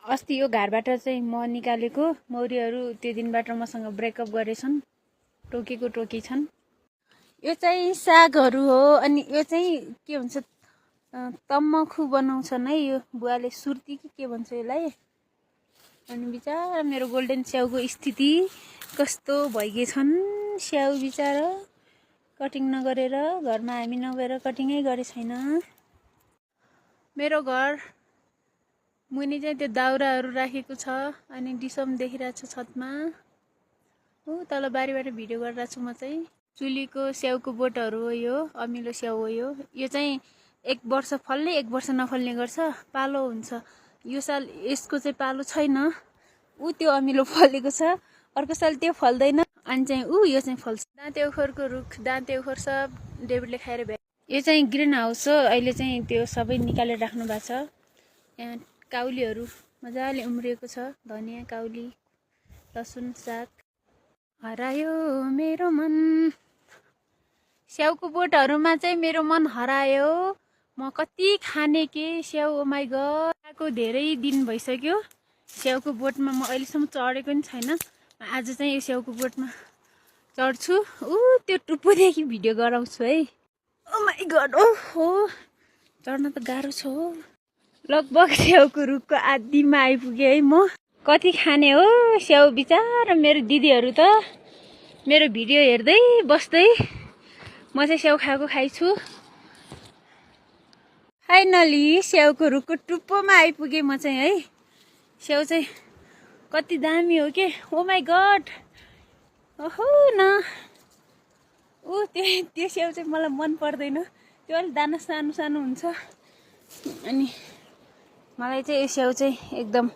अस्ति यो घरबाट चाहिँ म निकालेको मौरीहरू त्यो दिनबाट मसँग ब्रेकअप गरेछन्, टोकेको टोकी छन्। यो चाहिँ सागहरू हो। अनि यो चाहिँ के भन्छ तम्बाखु बनाउँछन् है। यो बुवाले सुर्ती के भन्छ यसलाई। अनि बिचारा मेरो गोल्डन स्याउको स्थिति कस्तो भइगएछन्। स्याउ बिचारा कटिङ नगरेर, घरमा हामी नगएर कटिङै गरे छैन। मेरो घर मुनि चाहिँ त्यो दाउराहरू राखेको छ। अनि डिसम देखिरहेको छ छतमा। हो तल बारीबाट भिडियो गरिरहेको छु म चाहिँ। चुलीको स्याउको बोटहरू हो यो, अमिलो स्याउ हो यो। यो चाहिँ 1 वर्ष फल्ने 1 वर्ष नफल्ने गर्छ, पालो हुन्छ। यो साल यसको चाहिँ पालो छैन, ऊ त्यो अमिलो फलेको छ। अर्को साल त्यो फल्दैन, अनि चाहिँ यो चाहिँ फल्छ। दाँते उखरको रुख, दाँते उखर सब डेभिडले खाएर भ्या। यो चाहिँ ग्रिन हाउस हो। अहिले चाहिँ त्यो सबै निकालेर राख्नु भएको छ। यहाँ काउलीहरू मजाले उम्रिएको छ, धनियाँ, काउली, लसुन, साग। हरायो मेरो मन, स्याउको बोटहरूमा चाहिँ मेरो मन हरायो। म कति खाने के स्याउ, ओ माई गड। आएको धेरै दिन भइसक्यो। स्याउको बोटमा म अहिलेसम्म चढेको नि छैन। आज चाहिँ यो स्याउको बोटमा चढ्छु। त्यो टुप्पोदेखि भिडियो गराउँछु है। ओ माई गड, ओहो चढ्न त गाह्रो छ हो। लगभग स्याउको रुखको आधीमा आइपुगेँ है म। कति खाने हो स्याउ बिचारा। मेरो दिदीहरू त मेरो भिडियो हेर्दै बस्दै, म चाहिँ स्याउ खाइछु। फाइनली स्याउको रुखको टुप्पोमा आइपुगेँ म चाहिँ है। स्याउ चाहिँ कति दामी हो के, ओ माई गड। ओहो न, त्यो स्याउ चाहिँ मलाई मन पर्दैन। त्यो अलिक दाना सानो सानो हुन्छ। अनि मलाई चाहिँ यो स्याउ चाहिँ एकदम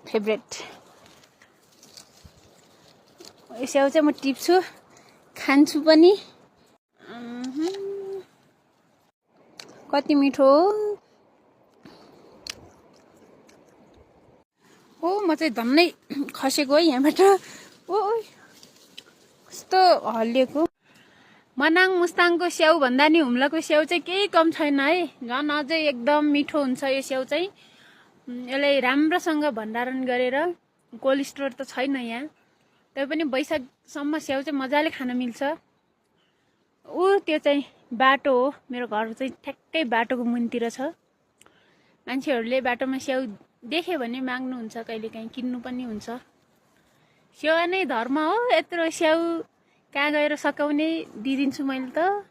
फेभरेट। यो स्याउ चाहिँ म टिप्छु, खान्छु पनि। कति मिठो हो। म चाहिँ धन्नै खसेको है यहाँबाट। कस्तो हल्लिएको। मनाङ मुस्ताङको स्याउ भन्दा नि हुम्लाको स्याउ चाहिँ केही कम छैन है। झन् अझै एकदम मिठो हुन्छ यो स्याउ चाहिँ। यसलाई राम्रोसँग भण्डारण गरेर, कोल्ड स्टोर त छैन यहाँ, तै पनि वैशाखसम्म स्याउ चाहिँ मजाले खान मिल्छ। त्यो चाहिँ बाटो हो। मेरो घर चाहिँ ठ्याक्कै बाटोको मुनितिर छ। मान्छेहरूले बाटोमा स्याउ देख्यो भने माग्नुहुन्छ, कहिलेकाहीँ किन्नु पनि हुन्छ। स्याउ नै धर्म हो। यत्रो स्याउ कहाँ गएर सकाउने, दिइदिन्छु मैले त।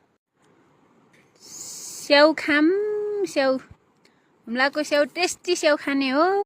स्याउ खाम, स्याउ हुम्लाको स्याउ टेस्टी स्याउ खाने हो।